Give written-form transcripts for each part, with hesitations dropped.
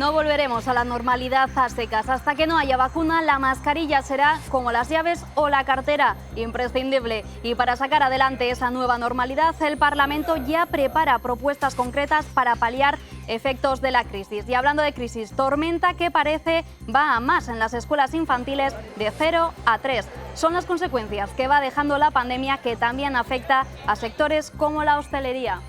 No volveremos a la normalidad a secas. Hasta que no haya vacuna, la mascarilla será, como las llaves o la cartera, imprescindible. Y para sacar adelante esa nueva normalidad, el Parlamento ya prepara propuestas concretas para paliar efectos de la crisis. Y hablando de crisis, tormenta que parece va a más en las escuelas infantiles de 0 a 3. Son las consecuencias que va dejando la pandemia, que también afecta a sectores como la hostelería.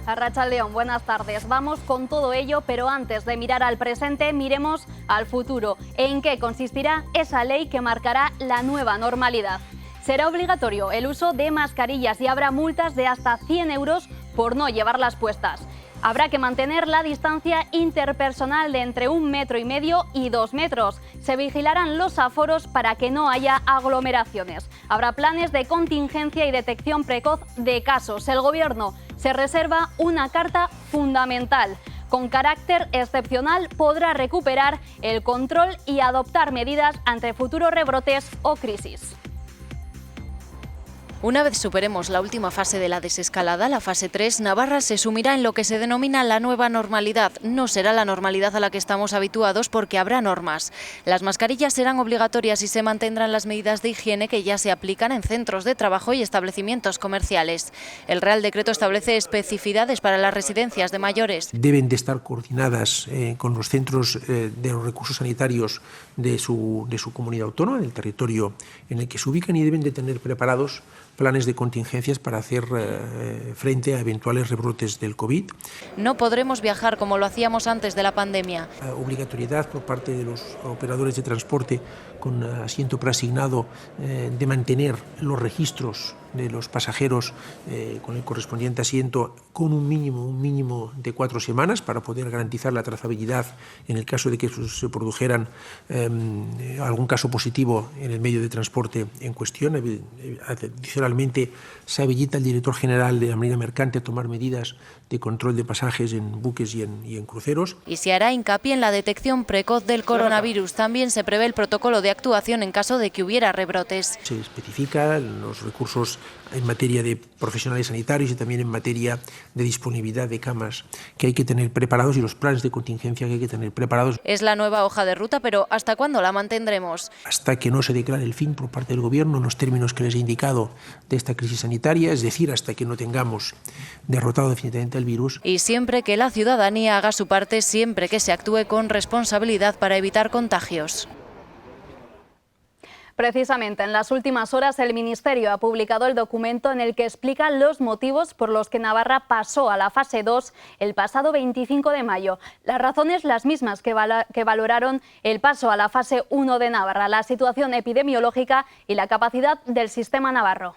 Arratsaldeon, buenas tardes. Vamos con todo ello, pero antes de mirar al presente, miremos al futuro. ¿En qué consistirá esa ley que marcará la nueva normalidad? Será obligatorio el uso de mascarillas y habrá multas de hasta 100 euros por no llevarlas puestas. Habrá que mantener la distancia interpersonal de entre 1,5 metros y 2 metros. Se vigilarán los aforos para que no haya aglomeraciones. Habrá planes de contingencia y detección precoz de casos. El Gobierno se reserva una carta fundamental. Con carácter excepcional podrá recuperar el control y adoptar medidas ante futuros rebrotes o crisis. Una vez superemos la última fase de la desescalada, la fase 3, Navarra se sumirá en lo que se denomina la nueva normalidad. No será la normalidad a la que estamos habituados porque habrá normas. Las mascarillas serán obligatorias y se mantendrán las medidas de higiene que ya se aplican en centros de trabajo y establecimientos comerciales. El Real Decreto establece especificidades para las residencias de mayores. Deben de estar coordinadas con los centros de los recursos sanitarios de su comunidad autónoma, del territorio en el que se ubican, y deben de tener preparados planes de contingencias para hacer frente a eventuales rebrotes del COVID. No podremos viajar como lo hacíamos antes de la pandemia. Obligatoriedad por parte de los operadores de transporte con asiento preasignado de mantener los registros de los pasajeros con el correspondiente asiento con un mínimo de 4 semanas para poder garantizar la trazabilidad en el caso de que se produjeran algún caso positivo en el medio de transporte en cuestión. Adicionalmente, se habilita al director general de la Marina Mercante a tomar medidas de control de pasajes en buques y en cruceros. Y se hará hincapié en la detección precoz del coronavirus. También se prevé el protocolo de actuación en caso de que hubiera rebrotes. Se especifica los recursos en materia de profesionales sanitarios y también en materia de disponibilidad de camas que hay que tener preparados y los planes de contingencia que hay que tener preparados. Es la nueva hoja de ruta, pero ¿hasta cuándo la mantendremos? Hasta que no se declare el fin por parte del Gobierno en los términos que les he indicado de esta crisis sanitaria, es decir, hasta que no tengamos derrotado definitivamente el virus. Y siempre que la ciudadanía haga su parte, siempre que se actúe con responsabilidad para evitar contagios. Precisamente en las últimas horas el Ministerio ha publicado el documento en el que explica los motivos por los que Navarra pasó a la fase 2 el pasado 25 de mayo. Las razones las mismas que valoraron el paso a la fase 1 de Navarra, la situación epidemiológica y la capacidad del sistema navarro.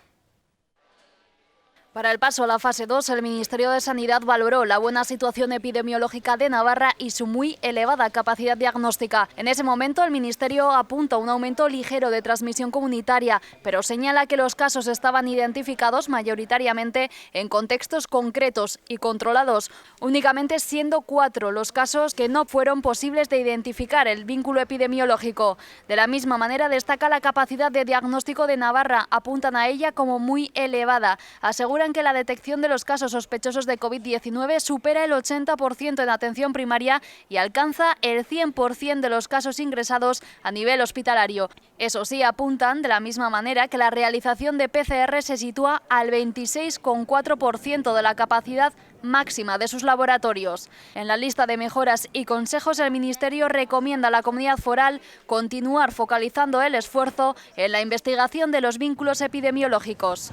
Para el paso a la fase 2, el Ministerio de Sanidad valoró la buena situación epidemiológica de Navarra y su muy elevada capacidad diagnóstica. En ese momento, el Ministerio apunta a un aumento ligero de transmisión comunitaria, pero señala que los casos estaban identificados mayoritariamente en contextos concretos y controlados, únicamente siendo 4 los casos que no fueron posibles de identificar el vínculo epidemiológico. De la misma manera, destaca la capacidad de diagnóstico de Navarra, apuntan a ella como muy elevada. Aseguran que la detección de los casos sospechosos de COVID-19 supera el 80% en atención primaria y alcanza el 100% de los casos ingresados a nivel hospitalario. Eso sí, apuntan de la misma manera que la realización de PCR se sitúa al 26,4% de la capacidad máxima de sus laboratorios. En la lista de mejoras y consejos, el Ministerio recomienda a la comunidad foral continuar focalizando el esfuerzo en la investigación de los vínculos epidemiológicos.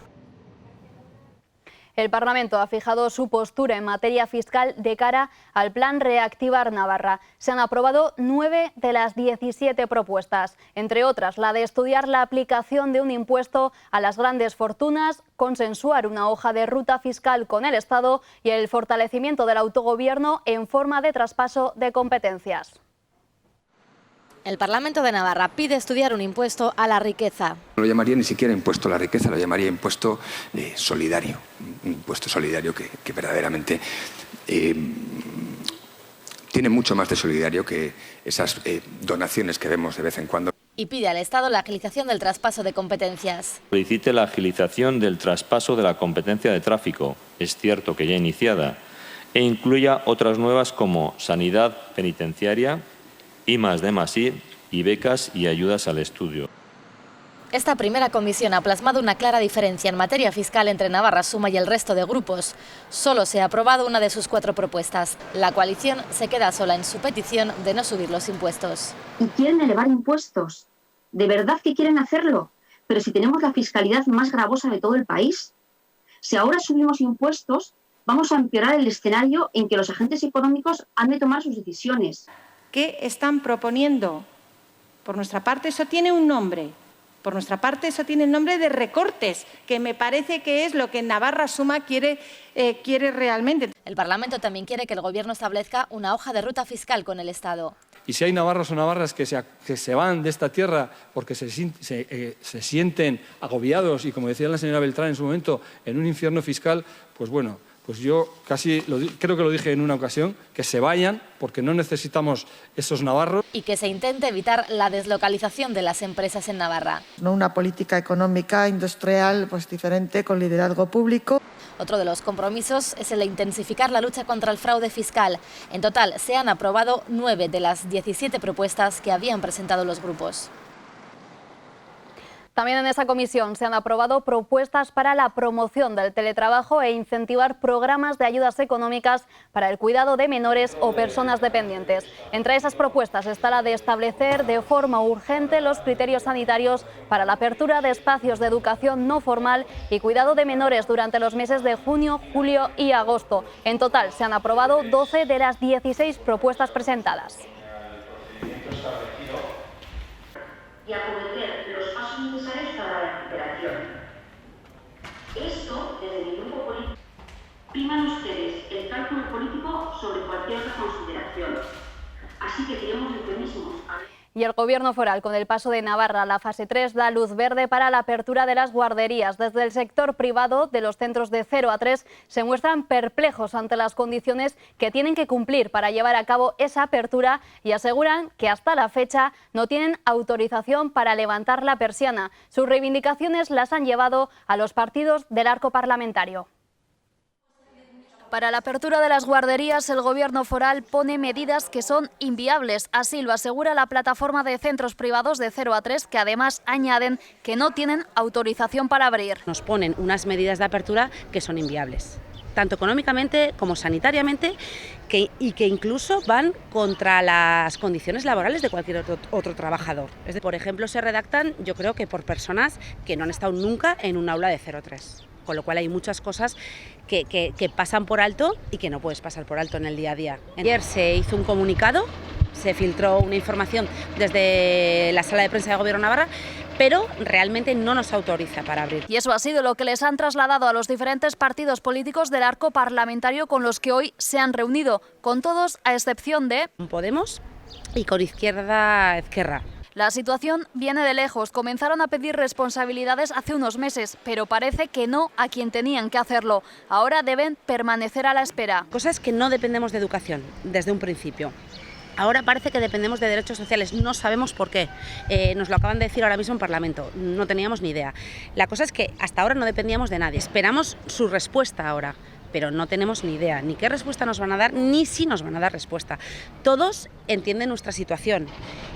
El Parlamento ha fijado su postura en materia fiscal de cara al plan Reactivar Navarra. Se han aprobado 9 de las 17 propuestas, entre otras la de estudiar la aplicación de un impuesto a las grandes fortunas, consensuar una hoja de ruta fiscal con el Estado y el fortalecimiento del autogobierno en forma de traspaso de competencias. El Parlamento de Navarra pide estudiar un impuesto a la riqueza. No lo llamaría ni siquiera impuesto a la riqueza, lo llamaría impuesto solidario. Un impuesto solidario que verdaderamente tiene mucho más de solidario que esas donaciones que vemos de vez en cuando. Y pide al Estado la agilización del traspaso de competencias. Solicite la agilización del traspaso de la competencia de tráfico, es cierto que ya iniciada, e incluya otras nuevas como sanidad penitenciaria, I+D+I y becas y ayudas al estudio. Esta primera comisión ha plasmado una clara diferencia en materia fiscal entre Navarra Suma y el resto de grupos. Solo se ha aprobado una de sus 4 propuestas. La coalición se queda sola en su petición de no subir los impuestos. Y quieren elevar impuestos. ¿De verdad que quieren hacerlo? Pero si tenemos la fiscalidad más gravosa de todo el país. Si ahora subimos impuestos, vamos a empeorar el escenario en que los agentes económicos han de tomar sus decisiones. ¿Qué están proponiendo? Por nuestra parte, eso tiene un nombre. Por nuestra parte, eso tiene el nombre de recortes, que me parece que es lo que Navarra Suma quiere realmente. El Parlamento también quiere que el Gobierno establezca una hoja de ruta fiscal con el Estado. Y si hay navarros o navarras que se van de esta tierra porque se sienten agobiados y, como decía la señora Beltrán en su momento, en un infierno fiscal, pues bueno, pues yo creo que lo dije en una ocasión, que se vayan porque no necesitamos esos navarros. Y que se intente evitar la deslocalización de las empresas en Navarra. No una política económica industrial pues diferente con liderazgo público. Otro de los compromisos es el de intensificar la lucha contra el fraude fiscal. En total se han aprobado 9 de las 17 propuestas que habían presentado los grupos. También en esa comisión se han aprobado propuestas para la promoción del teletrabajo e incentivar programas de ayudas económicas para el cuidado de menores o personas dependientes. Entre esas propuestas está la de establecer de forma urgente los criterios sanitarios para la apertura de espacios de educación no formal y cuidado de menores durante los meses de junio, julio y agosto. En total se han aprobado 12 de las 16 propuestas presentadas. Y acometer los pasos necesarios para la recuperación. Esto, desde mi grupo político, priman ustedes el cálculo político sobre cualquier otra consideración. Así que tiremos eufemismos. Y el Gobierno foral, con el paso de Navarra a la fase 3, da luz verde para la apertura de las guarderías. Desde el sector privado de los centros de 0 a 3 se muestran perplejos ante las condiciones que tienen que cumplir para llevar a cabo esa apertura y aseguran que hasta la fecha no tienen autorización para levantar la persiana. Sus reivindicaciones las han llevado a los partidos del arco parlamentario. Para la apertura de las guarderías, el Gobierno foral pone medidas que son inviables. Así lo asegura la plataforma de centros privados de 0 a 3, que además añaden que no tienen autorización para abrir. Nos ponen unas medidas de apertura que son inviables, tanto económicamente como sanitariamente, y que incluso van contra las condiciones laborales de cualquier otro trabajador. Por ejemplo, se redactan, yo creo que por personas que no han estado nunca en un aula de 0 a 3. Con lo cual hay muchas cosas que pasan por alto y que no puedes pasar por alto en el día a día. Ayer se hizo un comunicado, se filtró una información desde la sala de prensa de Gobierno Navarra, pero realmente no nos autoriza para abrir. Y eso ha sido lo que les han trasladado a los diferentes partidos políticos del arco parlamentario con los que hoy se han reunido, con todos a excepción de Podemos y con Izquierda. La situación viene de lejos. Comenzaron a pedir responsabilidades hace unos meses, pero parece que no a quien tenían que hacerlo. Ahora deben permanecer a la espera. Cosas que no dependemos de educación desde un principio. Ahora parece que dependemos de derechos sociales, no sabemos por qué. Nos lo acaban de decir ahora mismo en Parlamento, no teníamos ni idea. La cosa es que hasta ahora no dependíamos de nadie, esperamos su respuesta ahora, pero no tenemos ni idea, ni qué respuesta nos van a dar, ni si nos van a dar respuesta. Todos entienden nuestra situación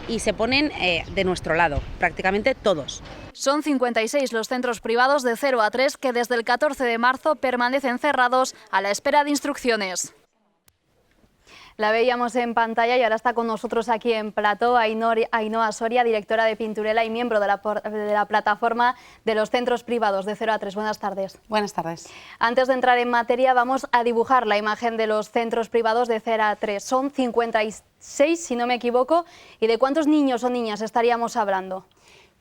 y se ponen de nuestro lado, prácticamente todos. Son 56 los centros privados de 0 a 3 que desde el 14 de marzo permanecen cerrados a la espera de instrucciones. La veíamos en pantalla y ahora está con nosotros aquí en plató Ainhoa Soria, directora de Pinturela y miembro de la plataforma de los centros privados de 0 a 3. Buenas tardes. Buenas tardes. Antes de entrar en materia, vamos a dibujar la imagen de los centros privados de 0 a 3. Son 56, si no me equivoco. ¿Y de cuántos niños o niñas estaríamos hablando?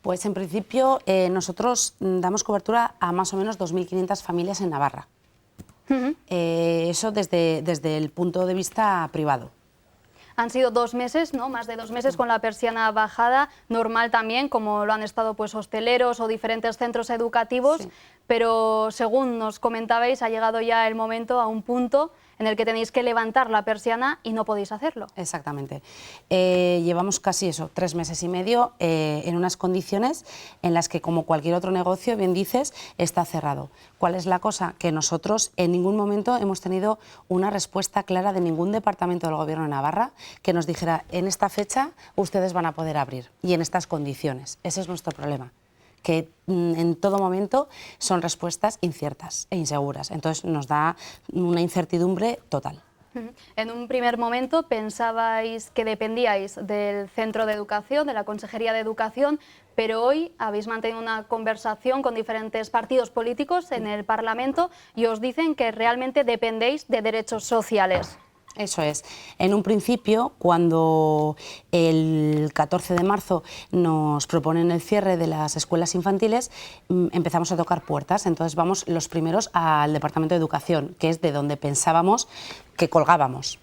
Pues en principio nosotros damos cobertura a más o menos 2.500 familias en Navarra. Eso desde el punto de vista privado. Han sido 2 meses, ¿no? Más de 2 meses con la persiana bajada, normal también, como lo han estado pues hosteleros o diferentes centros educativos, sí. Pero según nos comentabais, ha llegado ya el momento a un punto en el que tenéis que levantar la persiana y no podéis hacerlo. Exactamente. Llevamos casi 3 meses y medio en unas condiciones en las que, como cualquier otro negocio, bien dices, está cerrado. ¿Cuál es la cosa? Que nosotros en ningún momento hemos tenido una respuesta clara de ningún departamento del Gobierno de Navarra que nos dijera: en esta fecha ustedes van a poder abrir y en estas condiciones. Ese es nuestro problema, que en todo momento son respuestas inciertas e inseguras. Entonces nos da una incertidumbre total. En un primer momento pensabais que dependíais del Centro de Educación, de la Consejería de Educación, pero hoy habéis mantenido una conversación con diferentes partidos políticos en el Parlamento y os dicen que realmente dependéis de derechos sociales. Eso es. En un principio, cuando el 14 de marzo nos proponen el cierre de las escuelas infantiles, empezamos a tocar puertas. Entonces vamos los primeros al Departamento de Educación, que es de donde pensábamos que colgábamos.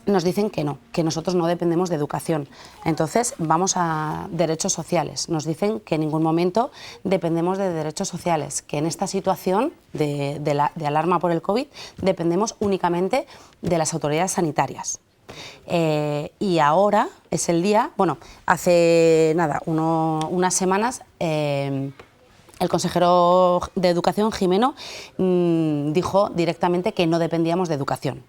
Nos dicen que no, que nosotros no dependemos de educación. Entonces vamos a derechos sociales. Nos dicen que en ningún momento dependemos de derechos sociales, que en esta situación de alarma por el COVID dependemos únicamente de las autoridades sanitarias. Y ahora es el día, bueno, hace nada, unas semanas, el consejero de Educación, Jimeno, dijo directamente que no dependíamos de educación.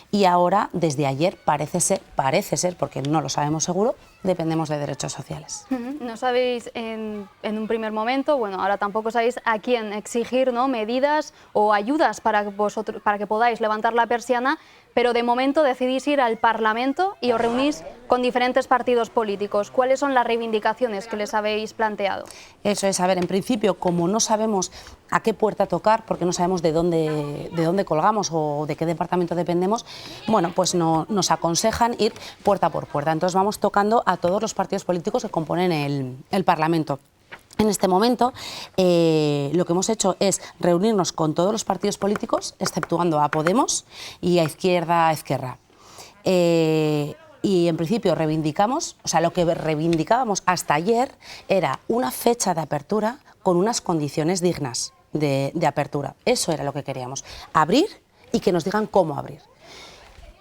Y ahora, desde ayer, parece ser, porque no lo sabemos seguro, dependemos de derechos sociales. No sabéis en un primer momento, bueno, ahora tampoco sabéis a quién exigir, ¿no?, medidas o ayudas para que podáis levantar la persiana, pero de momento decidís ir al Parlamento y os reunís con diferentes partidos políticos. ¿Cuáles son las reivindicaciones que les habéis planteado? Eso es, a ver, en principio, como no sabemos a qué puerta tocar, porque no sabemos de dónde colgamos o de qué departamento dependemos, bueno, pues nos aconsejan ir puerta por puerta. Entonces vamos tocando a todos los partidos políticos que componen el Parlamento. En este momento lo que hemos hecho es reunirnos con todos los partidos políticos, exceptuando a Podemos y a Izquierda Esquerra. Y en principio reivindicamos, o sea, lo que reivindicábamos hasta ayer era una fecha de apertura con unas condiciones dignas de apertura. Eso era lo que queríamos, abrir y que nos digan cómo abrir.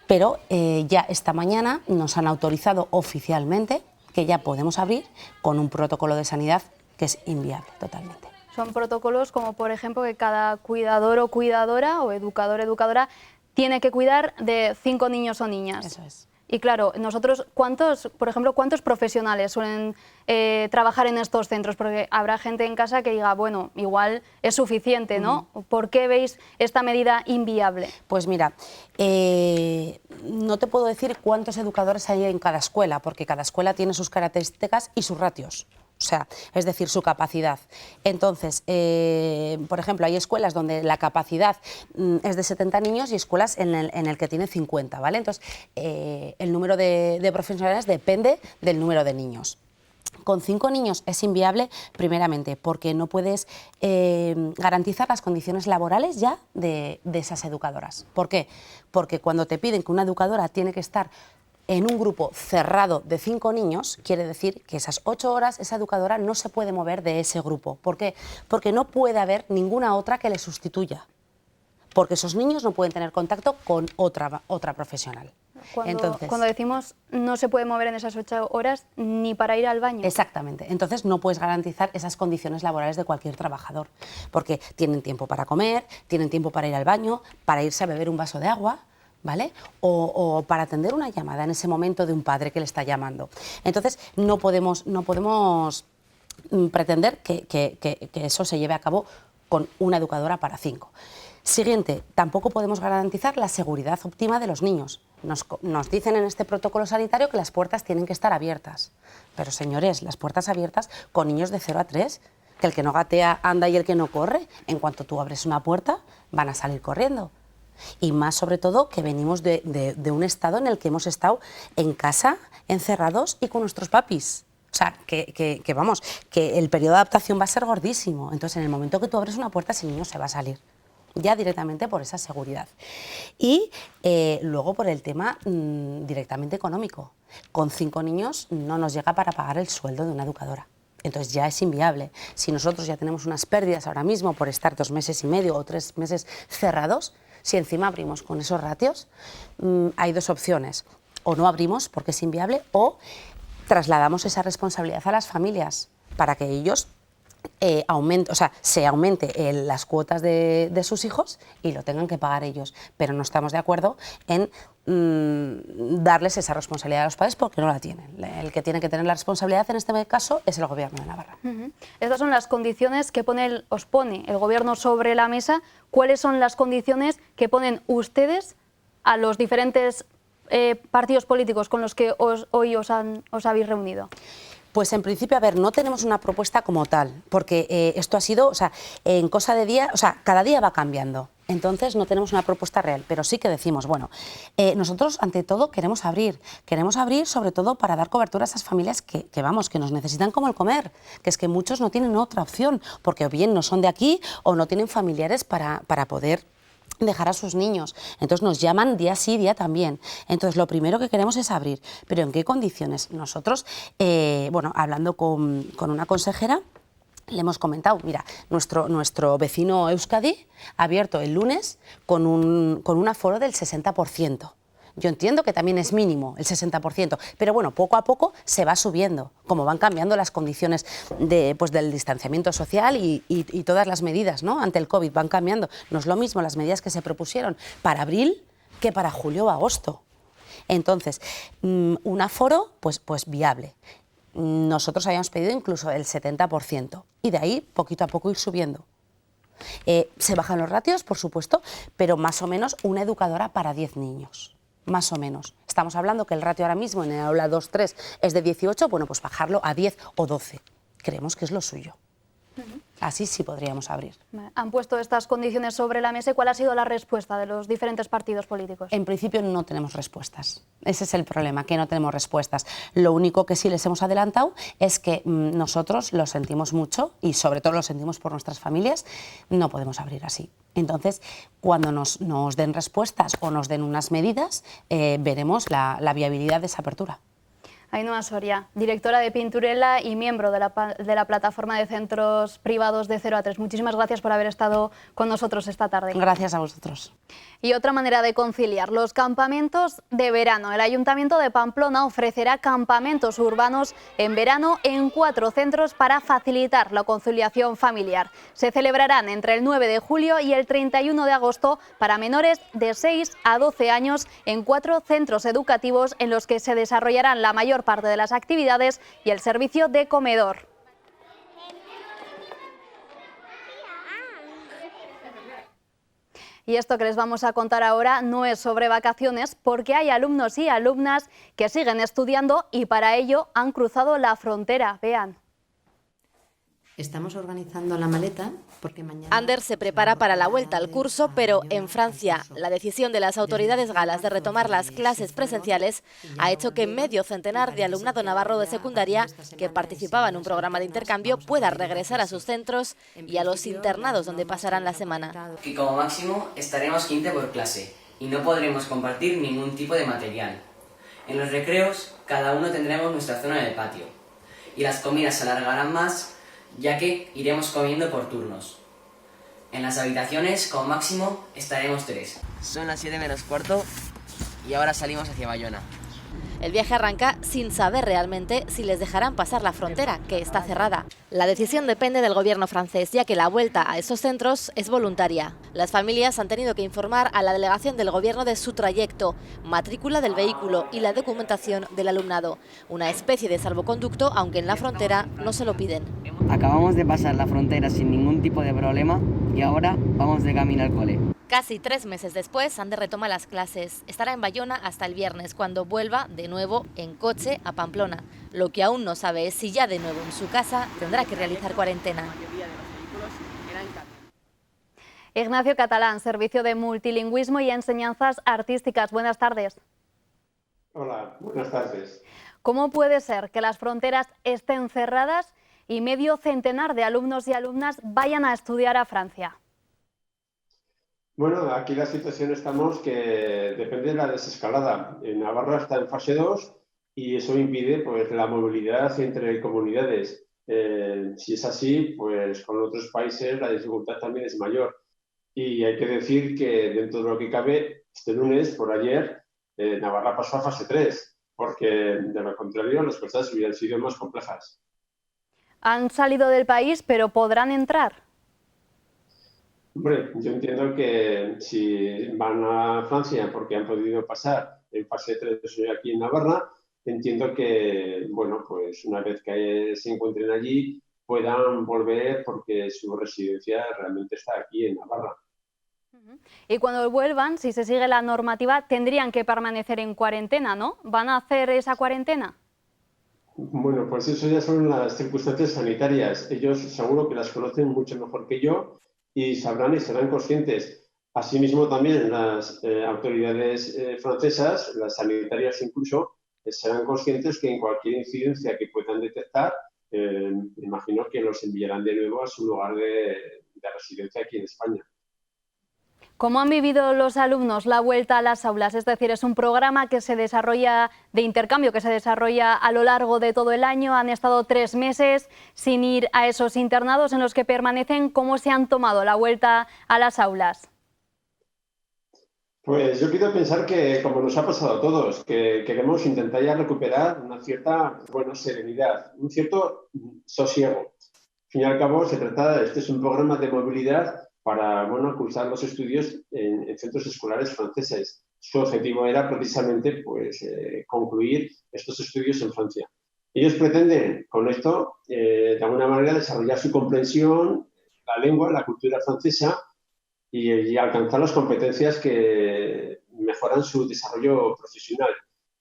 Pero ya esta mañana nos han autorizado oficialmente que ya podemos abrir con un protocolo de sanidad que es inviable totalmente. Son protocolos como, por ejemplo, que cada cuidador o cuidadora o educador o educadora tiene que cuidar de 5 niños o niñas. Eso es. Y claro, nosotros, por ejemplo, ¿cuántos profesionales suelen trabajar en estos centros? Porque habrá gente en casa que diga, bueno, igual es suficiente, ¿no? ¿Por qué veis esta medida inviable? Pues mira, no te puedo decir cuántos educadores hay en cada escuela, porque cada escuela tiene sus características y sus ratios. O sea, es decir, su capacidad. Entonces, por ejemplo, hay escuelas donde la capacidad es de 70 niños y escuelas en el que tiene 50, ¿vale? Entonces, el número de profesionales depende del número de niños. Con 5 niños es inviable, primeramente, porque no puedes garantizar las condiciones laborales ya de esas educadoras. ¿Por qué? Porque cuando te piden que una educadora tiene que estar en un grupo cerrado de 5 niños, quiere decir que esas 8 horas esa educadora no se puede mover de ese grupo. ¿Por qué? Porque no puede haber ninguna otra que le sustituya. Porque esos niños no pueden tener contacto con otra profesional. Cuando decimos no se puede mover en esas 8 horas ni para ir al baño. Exactamente. Entonces no puedes garantizar esas condiciones laborales de cualquier trabajador. Porque tienen tiempo para comer, tienen tiempo para ir al baño, para irse a beber un vaso de agua, ¿vale? O para atender una llamada en ese momento de un padre que le está llamando. Entonces no podemos pretender que eso se lleve a cabo con una educadora para 5. Siguiente, tampoco podemos garantizar la seguridad óptima de los niños. Nos dicen en este protocolo sanitario que las puertas tienen que estar abiertas. Pero señores, las puertas abiertas con niños de 0 a 3, que el que no gatea anda y el que no corre, en cuanto tú abres una puerta van a salir corriendo. Y más sobre todo que venimos de un estado en el que hemos estado en casa, encerrados y con nuestros papis. O sea, que el periodo de adaptación va a ser gordísimo. Entonces, en el momento que tú abres una puerta, ese niño se va a salir. Ya directamente por esa seguridad. Y luego por el tema directamente económico. Con 5 niños no nos llega para pagar el sueldo de una educadora. Entonces ya es inviable. Si nosotros ya tenemos unas pérdidas ahora mismo por estar 2 meses y medio o 3 meses cerrados, Si encima abrimos con esos ratios, hay dos opciones. O no abrimos porque es inviable, o trasladamos esa responsabilidad a las familias para que ellos se aumente las cuotas de sus hijos y lo tengan que pagar ellos. Pero no estamos de acuerdo en darles esa responsabilidad a los padres porque no la tienen. El que tiene que tener la responsabilidad en este caso es el Gobierno de Navarra. Estas son las condiciones que os pone el Gobierno sobre la mesa. ¿Cuáles son las condiciones que ponen ustedes a los diferentes partidos políticos con los que hoy os habéis reunido? Pues en principio, a ver, no tenemos una propuesta como tal, porque esto ha sido, en cosa de día, cada día va cambiando. Entonces no tenemos una propuesta real, pero sí que decimos, bueno, nosotros ante todo queremos abrir sobre todo para dar cobertura a esas familias que nos necesitan como el comer, que es que muchos no tienen otra opción, porque o bien no son de aquí o no tienen familiares para poder dejar a sus niños. Entonces nos llaman día sí, día también. Entonces lo primero que queremos es abrir. ¿Pero en qué condiciones? Nosotros, hablando con una consejera, le hemos comentado, mira, nuestro vecino Euskadi ha abierto el lunes con un aforo del 60%. Yo entiendo que también es mínimo el 60%, pero bueno, poco a poco se va subiendo, como van cambiando las condiciones del distanciamiento social y todas las medidas, ¿no?, ante el COVID van cambiando. No es lo mismo las medidas que se propusieron para abril que para julio o agosto. Entonces, un aforo pues viable. Nosotros habíamos pedido incluso el 70% y de ahí poquito a poco ir subiendo. Se bajan los ratios, por supuesto, pero más o menos una educadora para 10 niños. Más o menos. Estamos hablando que el ratio ahora mismo en el aula 2-3 es de 18, bueno, pues bajarlo a 10 o 12. Creemos que es lo suyo. Así sí podríamos abrir. Han puesto estas condiciones sobre la mesa. ¿Cuál ha sido la respuesta de los diferentes partidos políticos? En principio no tenemos respuestas. Ese es el problema, que no tenemos respuestas. Lo único que sí les hemos adelantado es que nosotros lo sentimos mucho y sobre todo lo sentimos por nuestras familias. No podemos abrir así. Entonces, cuando nos den respuestas o nos den unas medidas, veremos la viabilidad de esa apertura. Ainhoa Soria, directora de Pinturela y miembro de la plataforma de centros privados de 0 a 3. Muchísimas gracias por haber estado con nosotros esta tarde. Gracias a vosotros. Y otra manera de conciliar, los campamentos de verano. El Ayuntamiento de Pamplona ofrecerá campamentos urbanos en verano en 4 centros para facilitar la conciliación familiar. Se celebrarán entre el 9 de julio y el 31 de agosto para menores de 6 a 12 años en 4 centros educativos en los que se desarrollarán la mayor parte de las actividades y el servicio de comedor. Y esto que les vamos a contar ahora no es sobre vacaciones, porque hay alumnos y alumnas que siguen estudiando y para ello han cruzado la frontera. Vean. Estamos organizando la maleta porque mañana... Ander se prepara para la vuelta al curso, pero en Francia la decisión de las autoridades galas de retomar las clases presenciales ha hecho que medio centenar de alumnado navarro de secundaria que participaba en un programa de intercambio pueda regresar a sus centros y a los internados donde pasarán la semana. Que como máximo estaremos 15 por clase y no podremos compartir ningún tipo de material. En los recreos cada uno tendremos nuestra zona del patio y las comidas se alargarán más, ya que iremos comiendo por turnos. En las habitaciones, como máximo, estaremos 3. Son las 7 menos cuarto y ahora salimos hacia Bayona. El viaje arranca sin saber realmente si les dejarán pasar la frontera, que está cerrada. La decisión depende del gobierno francés, ya que la vuelta a esos centros es voluntaria. Las familias han tenido que informar a la delegación del gobierno de su trayecto, matrícula del vehículo y la documentación del alumnado. Una especie de salvoconducto, aunque en la frontera no se lo piden. Acabamos de pasar la frontera sin ningún tipo de problema y ahora vamos de camino al cole. Casi 3 meses después, Ander retoma las clases. Estará en Bayona hasta el viernes, cuando vuelva de nuevo en coche a Pamplona. Lo que aún no sabe es si ya de nuevo en su casa tendrá que realizar cuarentena. Ignacio Catalán, Servicio de Multilingüismo y Enseñanzas Artísticas. Buenas tardes. Hola, buenas tardes. ¿Cómo puede ser que las fronteras estén cerradas y medio centenar de alumnos y alumnas vayan a estudiar a Francia? Bueno, aquí la situación estamos que depende de la desescalada. En Navarra está en fase 2 y eso impide pues, la movilidad entre comunidades. Si es así, pues con otros países la dificultad también es mayor. Y hay que decir que dentro de lo que cabe, este lunes, por ayer, Navarra pasó a fase 3, porque de lo contrario las cosas hubieran sido más complejas. Han salido del país, pero ¿podrán entrar? Hombre, yo entiendo que si van a Francia porque han podido pasar en fase 3 aquí en Navarra, entiendo que, bueno, pues una vez que se encuentren allí, puedan volver porque su residencia realmente está aquí en Navarra. Y cuando vuelvan, si se sigue la normativa, tendrían que permanecer en cuarentena, ¿no? ¿Van a hacer esa cuarentena? Bueno, pues eso ya son las circunstancias sanitarias. Ellos seguro que las conocen mucho mejor que yo y sabrán y serán conscientes. Asimismo, también las autoridades francesas, las sanitarias incluso, serán conscientes que en cualquier incidencia que puedan detectar, me imagino que los enviarán de nuevo a su lugar de residencia aquí en España. ¿Cómo han vivido los alumnos la vuelta a las aulas? Es decir, es un programa que se desarrolla de intercambio, que se desarrolla a lo largo de todo el año. Han estado 3 meses sin ir a esos internados en los que permanecen. ¿Cómo se han tomado la vuelta a las aulas? Pues yo quiero pensar que, como nos ha pasado a todos, que queremos intentar ya recuperar una cierta, bueno, serenidad, un cierto sosiego. Al fin y al cabo, se trata, este es un programa de movilidad para, bueno, cursar los estudios en centros escolares franceses. Su objetivo era precisamente, pues, concluir estos estudios en Francia. Ellos pretenden, con esto, de alguna manera, desarrollar su comprensión, la lengua, la cultura francesa, y alcanzar las competencias que mejoran su desarrollo profesional.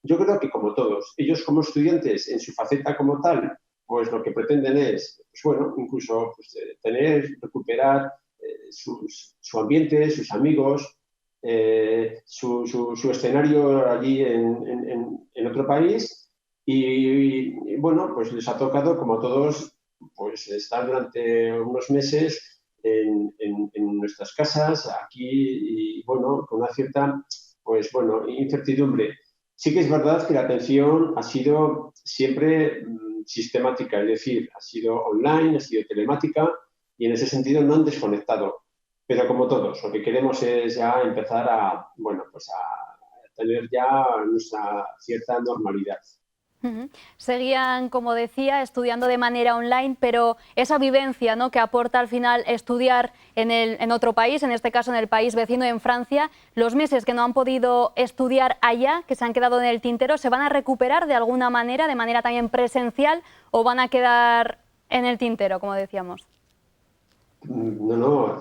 Yo creo que, como todos, ellos como estudiantes, en su faceta como tal, pues lo que pretenden es, pues bueno, incluso pues, recuperar su ambiente, sus amigos, su escenario allí en otro país y, bueno, pues les ha tocado, como a todos, pues estar durante unos meses en nuestras casas, aquí, y bueno, con una cierta, pues bueno, incertidumbre. Sí que es verdad que la atención ha sido siempre sistemática, es decir, ha sido online, ha sido telemática, y en ese sentido no han desconectado. Pero como todos, lo que queremos es ya empezar a, bueno, pues a tener ya nuestra cierta normalidad. Seguían, como decía, estudiando de manera online, pero esa vivencia, ¿no?, que aporta al final estudiar en otro país, en este caso en el país vecino, en Francia, los meses que no han podido estudiar allá, que se han quedado en el tintero, ¿se van a recuperar de alguna manera, de manera también presencial, o van a quedar en el tintero, como decíamos? No,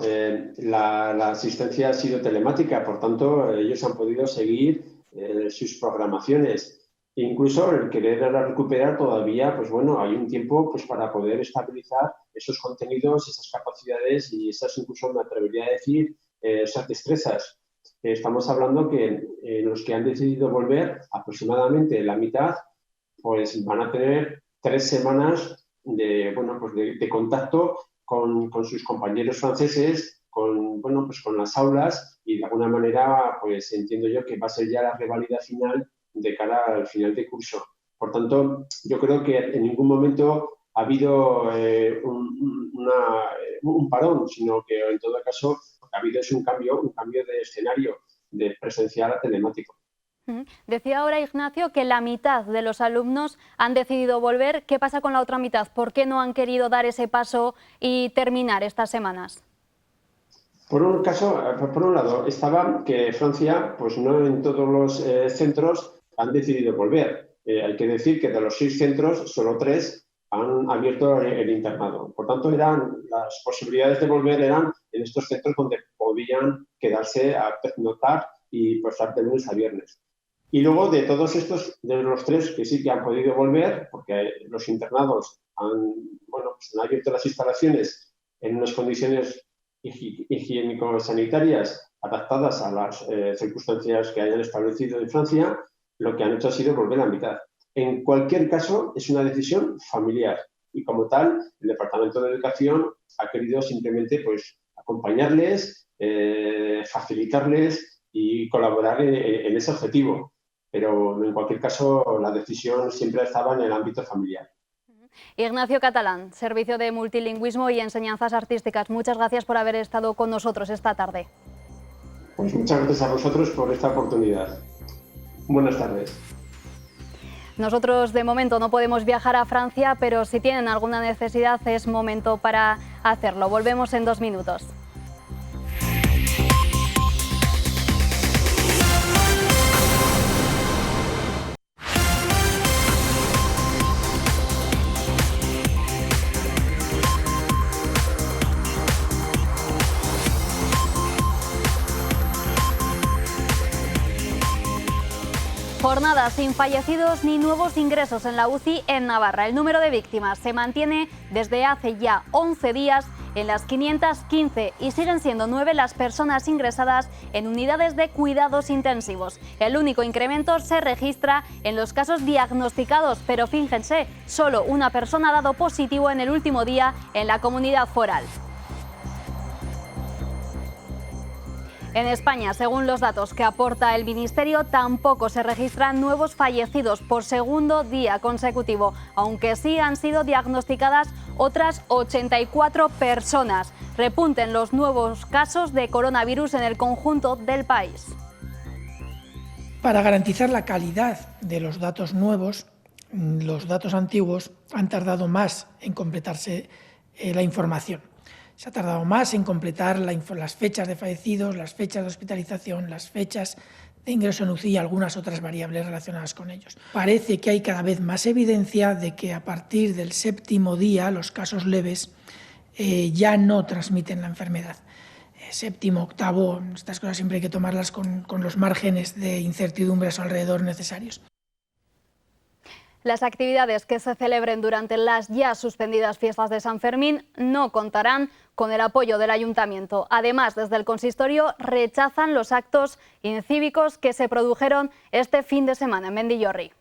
la asistencia ha sido telemática, por tanto, ellos han podido seguir sus programaciones. Incluso el querer recuperar todavía, pues bueno, hay un tiempo pues para poder estabilizar esos contenidos, esas capacidades y esas, incluso me atrevería a decir, esas destrezas. Estamos hablando que los que han decidido volver, aproximadamente la mitad, pues van a tener 3 semanas de, bueno, pues de contacto con sus compañeros franceses, bueno, pues con las aulas, y de alguna manera pues entiendo yo que va a ser ya la revalida final de cara al final de curso. Por tanto, yo creo que en ningún momento ha habido un parón, sino que en todo caso lo que ha habido es un cambio de escenario, de presencial a telemático. Decía ahora Ignacio que la mitad de los alumnos han decidido volver. ¿Qué pasa con la otra mitad? ¿Por qué no han querido dar ese paso y terminar estas semanas? Por un lado, estaba que Francia, pues no en todos los centros han decidido volver. Hay que decir que de los 6 centros, solo 3 han abierto el internado. Por tanto, las posibilidades de volver eran en estos centros donde podían quedarse a pernoctar y pasar de lunes a viernes. Y luego de todos estos, de los 3 que sí que han podido volver, porque los internados han abierto las instalaciones en unas condiciones higiénico-sanitarias adaptadas a las circunstancias que hayan establecido en Francia, lo que han hecho ha sido volver a la mitad. En cualquier caso, es una decisión familiar y, como tal, el Departamento de Educación ha querido simplemente pues, acompañarles, facilitarles y colaborar en ese objetivo. Pero, en cualquier caso, la decisión siempre estaba en el ámbito familiar. Ignacio Catalán, Servicio de Multilingüismo y Enseñanzas Artísticas, muchas gracias por haber estado con nosotros esta tarde. Pues muchas gracias a vosotros por esta oportunidad. Buenas tardes. Nosotros de momento no podemos viajar a Francia, pero si tienen alguna necesidad es momento para hacerlo. Volvemos en 2 minutos. Jornada sin fallecidos ni nuevos ingresos en la UCI en Navarra. El número de víctimas se mantiene desde hace ya 11 días en las 515 y siguen siendo 9 las personas ingresadas en unidades de cuidados intensivos. El único incremento se registra en los casos diagnosticados, pero fíjense, solo una persona ha dado positivo en el último día en la comunidad foral. En España, según los datos que aporta el Ministerio, tampoco se registran nuevos fallecidos por segundo día consecutivo, aunque sí han sido diagnosticadas otras 84 personas. Repunten los nuevos casos de coronavirus en el conjunto del país. Para garantizar la calidad de los datos nuevos, los datos antiguos han tardado más en completarse la información. Se ha tardado más en completar las fechas de fallecidos, las fechas de hospitalización, las fechas de ingreso en UCI y algunas otras variables relacionadas con ellos. Parece que hay cada vez más evidencia de que a partir del 7º día los casos leves ya no transmiten la enfermedad. 7º, 8º, estas cosas siempre hay que tomarlas con los márgenes de incertidumbre a su alrededor necesarios. Las actividades que se celebren durante las ya suspendidas fiestas de San Fermín no contarán con el apoyo del Ayuntamiento. Además, desde el consistorio rechazan los actos incívicos que se produjeron este fin de semana en Mendillorri.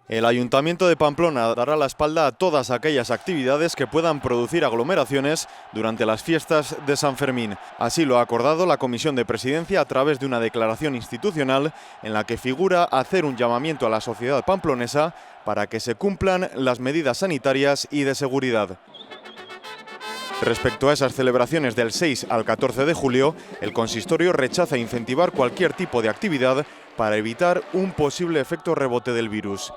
El Ayuntamiento de Pamplona dará la espalda a todas aquellas actividades que puedan producir aglomeraciones durante las fiestas de San Fermín. Así lo ha acordado la Comisión de Presidencia a través de una declaración institucional en la que figura hacer un llamamiento a la sociedad pamplonesa para que se cumplan las medidas sanitarias y de seguridad. Respecto a esas celebraciones del 6 al 14 de julio, el consistorio rechaza incentivar cualquier tipo de actividad para evitar un posible efecto rebote del virus.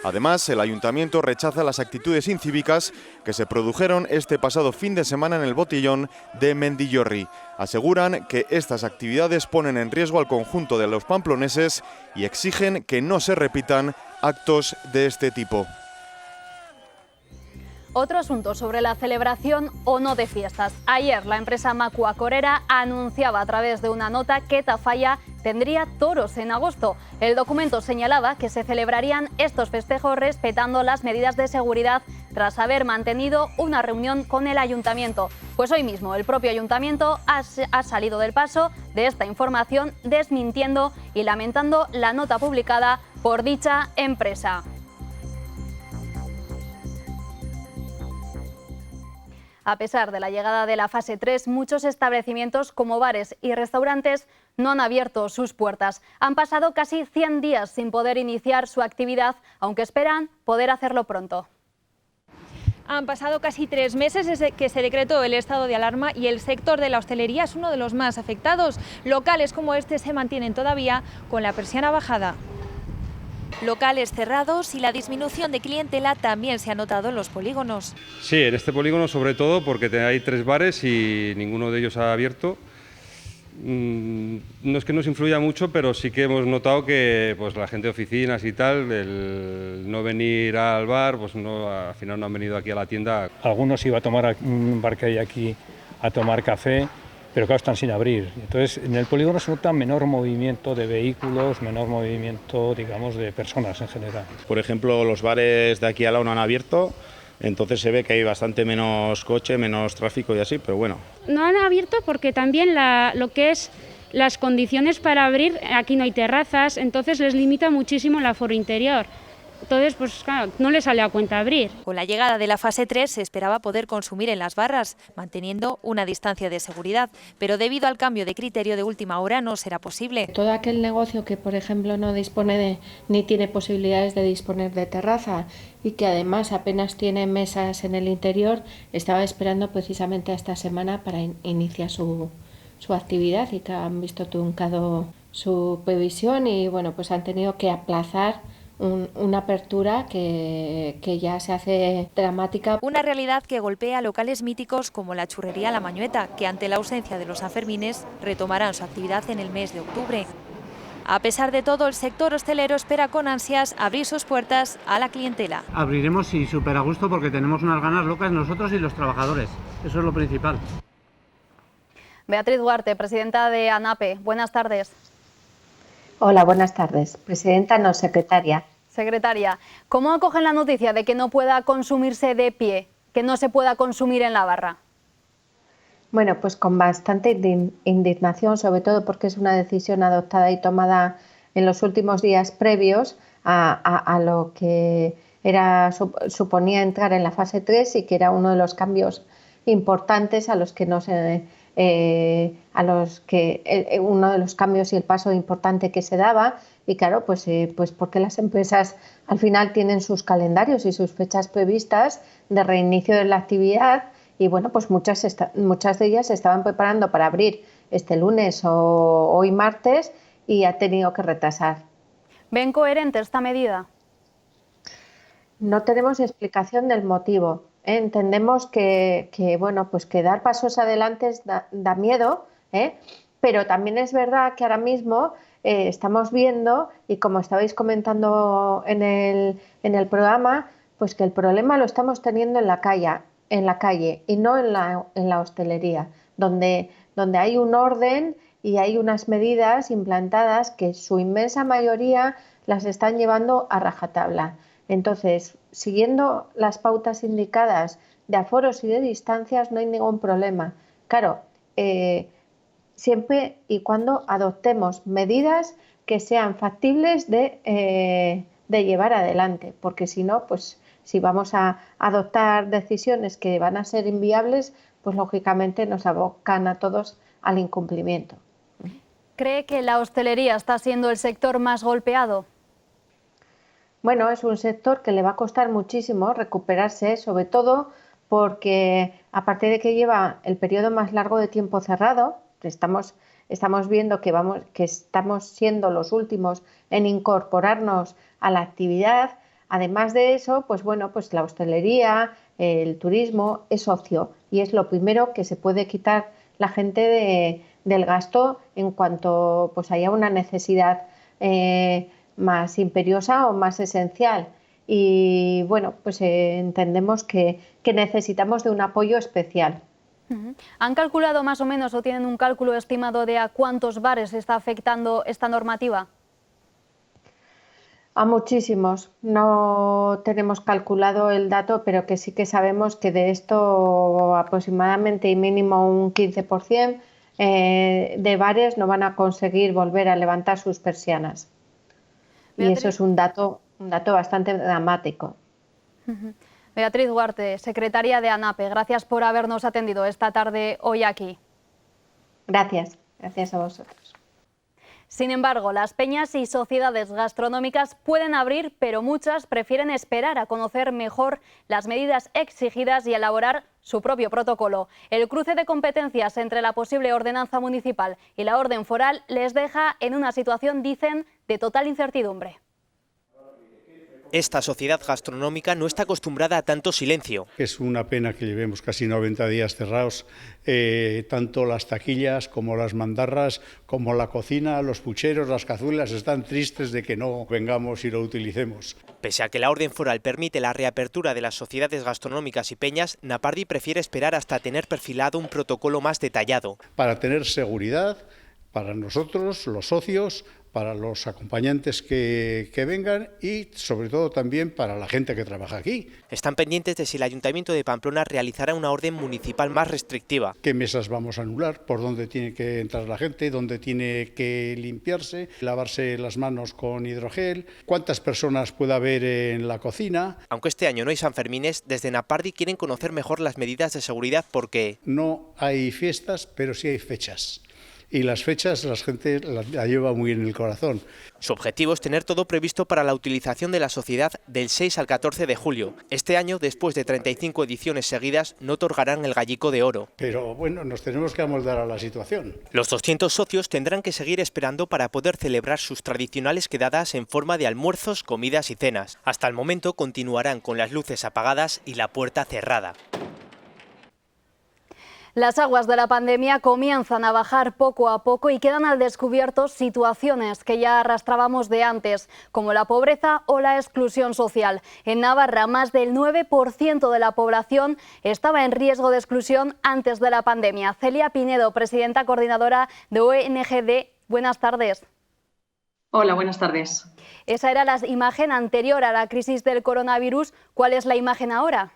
Además, el Ayuntamiento rechaza las actitudes incívicas que se produjeron este pasado fin de semana en el botellón de Mendillorri. Aseguran que estas actividades ponen en riesgo al conjunto de los pamploneses y exigen que no se repitan actos de este tipo. Otro asunto sobre la celebración o no de fiestas. Ayer la empresa Macua Corera anunciaba a través de una nota que Tafalla tendría toros en agosto. El documento señalaba que se celebrarían estos festejos respetando las medidas de seguridad tras haber mantenido una reunión con el Ayuntamiento. Pues hoy mismo el propio Ayuntamiento ha salido del paso de esta información, desmintiendo y lamentando la nota publicada por dicha empresa. A pesar de la llegada de la fase 3, muchos establecimientos como bares y restaurantes no han abierto sus puertas. Han pasado casi 100 días sin poder iniciar su actividad, aunque esperan poder hacerlo pronto. Han pasado casi 3 meses desde que se decretó el estado de alarma y el sector de la hostelería es uno de los más afectados. Locales como este se mantienen todavía con la persiana bajada. Locales cerrados y la disminución de clientela también se ha notado en los polígonos. Sí, en este polígono sobre todo porque hay 3 bares y ninguno de ellos ha abierto. No es que nos influya mucho, pero sí que hemos notado que pues, la gente de oficinas y tal, el no venir al bar, pues no, al final no han venido aquí a la tienda. Algunos iban a tomar un bar que hay aquí a tomar café, pero claro, están sin abrir. Entonces, en el polígono se nota menor movimiento de vehículos, menor movimiento, digamos, de personas en general. Por ejemplo, los bares de aquí al lado no han abierto, entonces se ve que hay bastante menos coche, menos tráfico y así, pero bueno. No han abierto porque también lo que es las condiciones para abrir, aquí no hay terrazas, entonces les limita muchísimo el aforo interior. Entonces, pues claro, no le sale a cuenta abrir. Con la llegada de la fase 3 se esperaba poder consumir en las barras, manteniendo una distancia de seguridad, pero debido al cambio de criterio de última hora no será posible. Todo aquel negocio que, por ejemplo, no dispone ni tiene posibilidades de disponer de terraza y que además apenas tiene mesas en el interior, estaba esperando precisamente a esta semana para iniciar su actividad y que han visto truncado su previsión y bueno, pues han tenido que aplazar una apertura que ya se hace dramática. Una realidad que golpea locales míticos como la churrería La Mañueta, que ante la ausencia de los Sanfermines retomarán su actividad en el mes de octubre. A pesar de todo, el sector hostelero espera con ansias abrir sus puertas a la clientela. Abriremos y súper a gusto porque tenemos unas ganas locas nosotros y los trabajadores. Eso es lo principal. Beatriz Duarte, presidenta de ANAPE. Buenas tardes. Hola, buenas tardes. Presidenta, no, secretaria. Secretaria, ¿cómo acogen la noticia de que no pueda consumirse de pie, que no se pueda consumir en la barra? Bueno, pues con bastante indignación, sobre todo porque es una decisión adoptada y tomada en los últimos días previos a lo que suponía entrar en la fase 3 y que era uno de los cambios importantes uno de los cambios y el paso importante que se daba y claro, pues porque las empresas al final tienen sus calendarios y sus fechas previstas de reinicio de la actividad y bueno, pues muchas de ellas se estaban preparando para abrir este lunes o hoy martes y ha tenido que retrasar. ¿Ven coherente esta medida? No tenemos explicación del motivo. Entendemos que bueno, pues que dar pasos adelante da miedo, pero también es verdad que ahora mismo estamos viendo, y como estabais comentando en el programa, pues que el problema lo estamos teniendo en la calle y no en la hostelería, donde hay un orden y hay unas medidas implantadas que su inmensa mayoría las están llevando a rajatabla. Entonces, siguiendo las pautas indicadas de aforos y de distancias no hay ningún problema. Claro, siempre y cuando adoptemos medidas que sean factibles de llevar adelante, porque si no, pues si vamos a adoptar decisiones que van a ser inviables, pues lógicamente nos abocan a todos al incumplimiento. ¿Cree que la hostelería está siendo el sector más golpeado? Bueno, es un sector que le va a costar muchísimo recuperarse, sobre todo porque aparte de que lleva el periodo más largo de tiempo cerrado, estamos viendo que estamos siendo los últimos en incorporarnos a la actividad. Además de eso, pues bueno, pues la hostelería, el turismo es ocio y es lo primero que se puede quitar la gente del gasto en cuanto pues haya una necesidad más imperiosa o más esencial y bueno, pues entendemos que necesitamos de un apoyo especial. ¿Han calculado más o menos o tienen un cálculo estimado de a cuántos bares está afectando esta normativa? A muchísimos. No tenemos calculado el dato, pero que sí que sabemos que de esto aproximadamente y mínimo un 15% de bares no van a conseguir volver a levantar sus persianas. Beatriz. Y eso es un dato bastante dramático. Beatriz Duarte, secretaria de ANAPE, gracias por habernos atendido esta tarde hoy aquí. Gracias a vosotros. Sin embargo, las peñas y sociedades gastronómicas pueden abrir, pero muchas prefieren esperar a conocer mejor las medidas exigidas y elaborar su propio protocolo. El cruce de competencias entre la posible ordenanza municipal y la orden foral les deja en una situación, dicen, de total incertidumbre. Esta sociedad gastronómica no está acostumbrada a tanto silencio. Es una pena que llevemos casi 90 días cerrados, tanto las taquillas como las mandarras, como la cocina, los pucheros, las cazuelas están tristes de que no vengamos y lo utilicemos. Pese a que la orden foral permite la reapertura de las sociedades gastronómicas y peñas, Napardi prefiere esperar hasta tener perfilado un protocolo más detallado. Para tener seguridad para nosotros, los socios, para los acompañantes que vengan y sobre todo también para la gente que trabaja aquí. Están pendientes de si el Ayuntamiento de Pamplona realizará una orden municipal más restrictiva. ¿Qué mesas vamos a anular? ¿Por dónde tiene que entrar la gente? ¿Dónde tiene que limpiarse? ¿Lavarse las manos con hidrogel? ¿Cuántas personas puede haber en la cocina? Aunque este año no hay Sanfermines, desde Napardi quieren conocer mejor las medidas de seguridad porque no hay fiestas, pero sí hay fechas. Y las fechas la gente la lleva muy en el corazón. Su objetivo es tener todo previsto para la utilización de la sociedad del 6 al 14 de julio. Este año, después de 35 ediciones seguidas, no otorgarán el Gallico de Oro. Pero bueno, nos tenemos que amoldar a la situación. Los 200 socios tendrán que seguir esperando para poder celebrar sus tradicionales quedadas en forma de almuerzos, comidas y cenas. Hasta el momento continuarán con las luces apagadas y la puerta cerrada. Las aguas de la pandemia comienzan a bajar poco a poco y quedan al descubierto situaciones que ya arrastrábamos de antes, como la pobreza o la exclusión social. En Navarra, más del 9% de la población estaba en riesgo de exclusión antes de la pandemia. Celia Pinedo, presidenta coordinadora de ONGD, buenas tardes. Hola, buenas tardes. Esa era la imagen anterior a la crisis del coronavirus. ¿Cuál es la imagen ahora?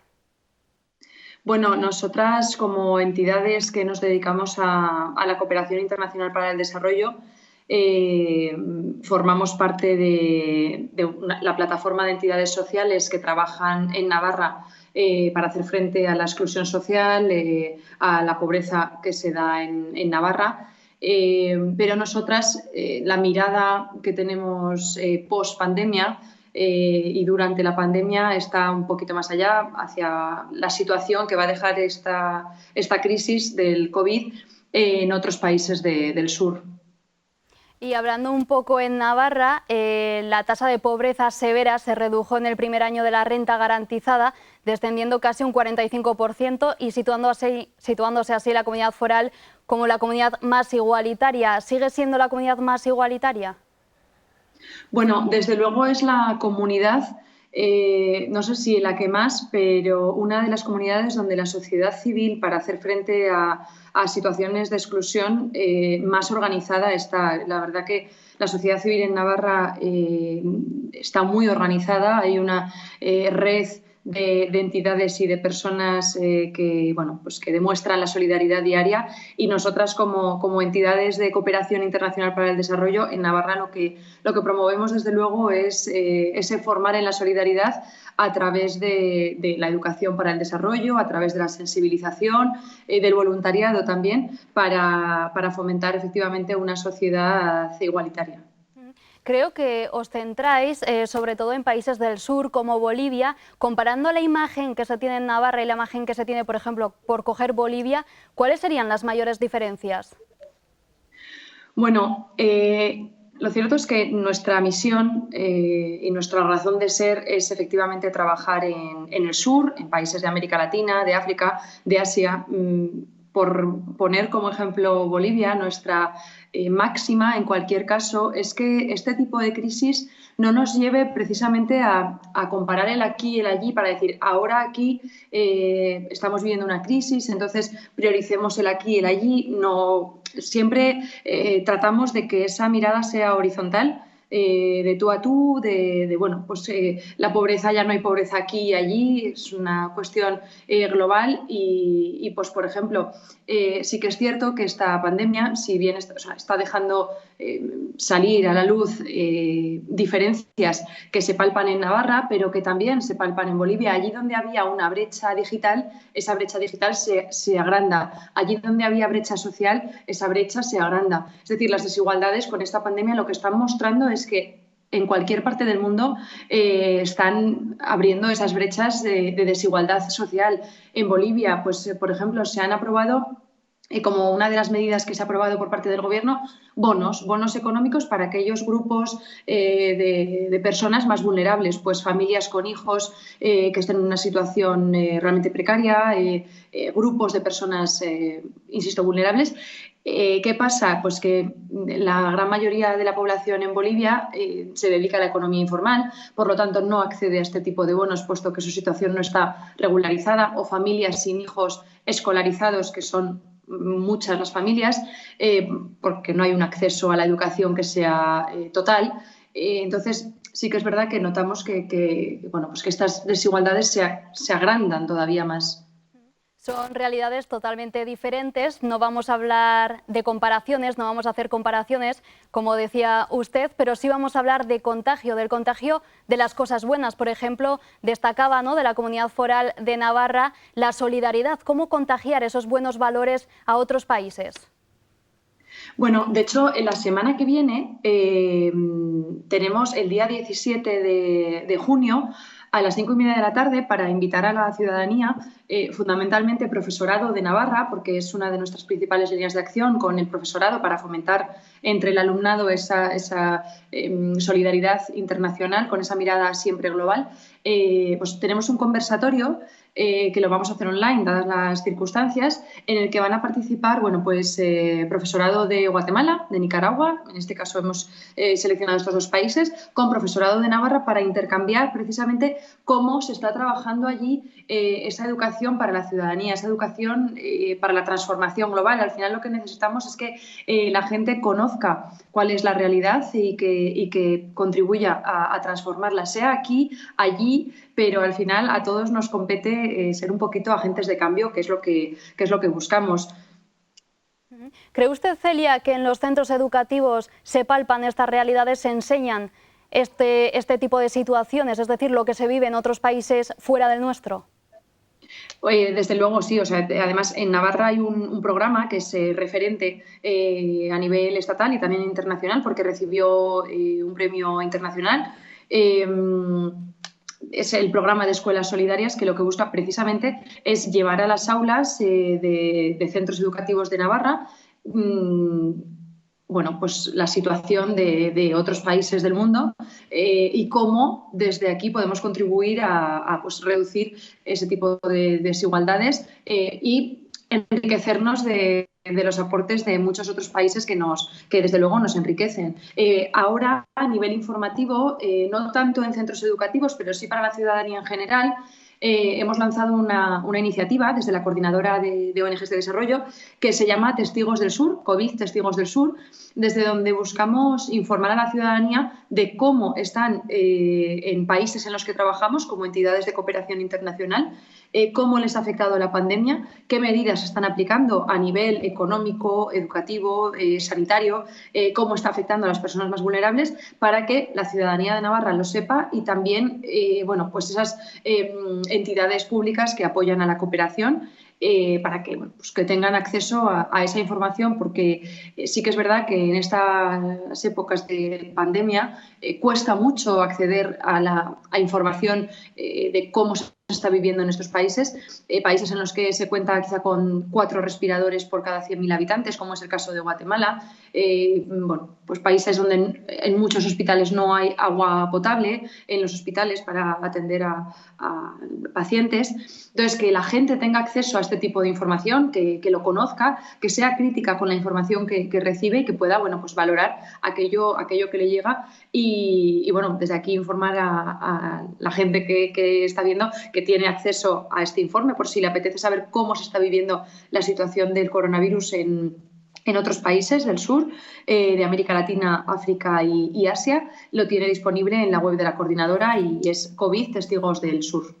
Bueno, nosotras como entidades que nos dedicamos a la cooperación internacional para el desarrollo formamos parte de la plataforma de entidades sociales que trabajan en Navarra para hacer frente a la exclusión social, a la pobreza que se da en Navarra. Pero nosotras la mirada que tenemos post pandemia y durante la pandemia está un poquito más allá, hacia la situación que va a dejar esta crisis del COVID en otros países del sur. Y hablando un poco en Navarra, la tasa de pobreza severa se redujo en el primer año de la renta garantizada, descendiendo casi un 45% y situándose así la comunidad foral como la comunidad más igualitaria. ¿Sigue siendo la comunidad más igualitaria? Bueno, desde luego es la comunidad, no sé si la que más, pero una de las comunidades donde la sociedad civil para hacer frente a situaciones de exclusión más organizada está. La verdad que la sociedad civil en Navarra está muy organizada, hay una red de entidades y de personas que demuestran la solidaridad diaria y nosotras como entidades de cooperación internacional para el desarrollo en Navarra lo que promovemos desde luego es ese formar en la solidaridad a través de la educación para el desarrollo, a través de la sensibilización, del voluntariado también para fomentar efectivamente una sociedad igualitaria. Creo que os centráis sobre todo en países del sur como Bolivia. Comparando la imagen que se tiene en Navarra y la imagen que se tiene, por ejemplo, por coger Bolivia, ¿cuáles serían las mayores diferencias? Bueno, lo cierto es que nuestra misión y nuestra razón de ser es efectivamente trabajar en el sur, en países de América Latina, de África, de Asia. Por poner como ejemplo Bolivia, nuestra máxima en cualquier caso es que este tipo de crisis no nos lleve precisamente a comparar el aquí y el allí para decir ahora aquí estamos viviendo una crisis, entonces prioricemos el aquí y el allí. No, siempre tratamos de que esa mirada sea horizontal, de tú a tú, la pobreza, ya no hay pobreza aquí y allí, es una cuestión global y pues por ejemplo sí que es cierto que esta pandemia, si bien está dejando salir a la luz diferencias que se palpan en Navarra, pero que también se palpan en Bolivia. Allí donde había una brecha digital, esa brecha digital se agranda. Allí donde había brecha social, esa brecha se agranda. Es decir, las desigualdades con esta pandemia lo que están mostrando es que en cualquier parte del mundo están abriendo esas brechas de desigualdad social. En Bolivia, pues por ejemplo, se han aprobado como una de las medidas que se ha aprobado por parte del Gobierno, bonos económicos para aquellos grupos de personas más vulnerables, pues familias con hijos que estén en una situación realmente precaria, grupos de personas, insisto, vulnerables. ¿Qué pasa? Pues que la gran mayoría de la población en Bolivia se dedica a la economía informal, por lo tanto no accede a este tipo de bonos puesto que su situación no está regularizada, o familias sin hijos escolarizados que son muchas las familias, porque no hay un acceso a la educación que sea total. Entonces, sí que es verdad que notamos que estas desigualdades se agrandan todavía más. Son realidades totalmente diferentes, no vamos a hablar de comparaciones, no vamos a hacer comparaciones, como decía usted, pero sí vamos a hablar de contagio, del contagio de las cosas buenas. Por ejemplo, destacaba, ¿no?, de la Comunidad Foral de Navarra la solidaridad, cómo contagiar esos buenos valores a otros países. Bueno, de hecho, en la semana que viene tenemos el día 17 de junio a las 5:30 de la tarde para invitar a la ciudadanía, fundamentalmente profesorado de Navarra, porque es una de nuestras principales líneas de acción con el profesorado para fomentar entre el alumnado esa solidaridad internacional con esa mirada siempre global. Pues tenemos un conversatorio que lo vamos a hacer online, dadas las circunstancias, en el que van a participar profesorado de Guatemala, de Nicaragua, en este caso hemos seleccionado estos dos países, con profesorado de Navarra para intercambiar precisamente cómo se está trabajando allí esa educación para la ciudadanía, esa educación para la transformación global. Al final lo que necesitamos es que la gente conozca cuál es la realidad y que contribuya a transformarla, sea aquí, allí, pero al final a todos nos compete ser un poquito agentes de cambio, que es lo que buscamos. ¿Cree usted, Celia, que en los centros educativos se palpan estas realidades, se enseñan este tipo de situaciones, es decir, lo que se vive en otros países fuera del nuestro? Desde luego sí, además en Navarra hay un programa que es referente a nivel estatal y también internacional, porque recibió un premio internacional. Es el programa de escuelas solidarias, que lo que busca precisamente es llevar a las aulas de centros educativos de Navarra pues la situación de otros países del mundo y cómo desde aquí podemos contribuir a reducir ese tipo de desigualdades y enriquecernos de los aportes de muchos otros países que desde luego nos enriquecen. Ahora, a nivel informativo, no tanto en centros educativos, pero sí para la ciudadanía en general, hemos lanzado una iniciativa desde la Coordinadora de ONGs de Desarrollo que se llama Testigos del Sur, COVID Testigos del Sur, desde donde buscamos informar a la ciudadanía de cómo están en países en los que trabajamos como entidades de cooperación internacional, cómo les ha afectado la pandemia, qué medidas están aplicando a nivel económico, educativo, sanitario, cómo está afectando a las personas más vulnerables, para que la ciudadanía de Navarra lo sepa y también esas entidades públicas que apoyan a la cooperación, para que tengan acceso a esa información, porque sí que es verdad que en estas épocas de pandemia cuesta mucho acceder a información de cómo se está viviendo en estos países, países en los que se cuenta quizá con 4 respiradores por cada 100.000 habitantes, como es el caso de Guatemala, países donde en muchos hospitales no hay agua potable en los hospitales para atender a pacientes. Entonces, que la gente tenga acceso a este tipo de información, que lo conozca, que sea crítica con la información que recibe y que pueda valorar aquello que le llega y desde aquí informar a la gente que está viendo que tiene acceso a este informe por si le apetece saber cómo se está viviendo la situación del coronavirus en otros países del sur, de América Latina, África y Asia. Lo tiene disponible en la web de la coordinadora y es COVID Testigos del Sur.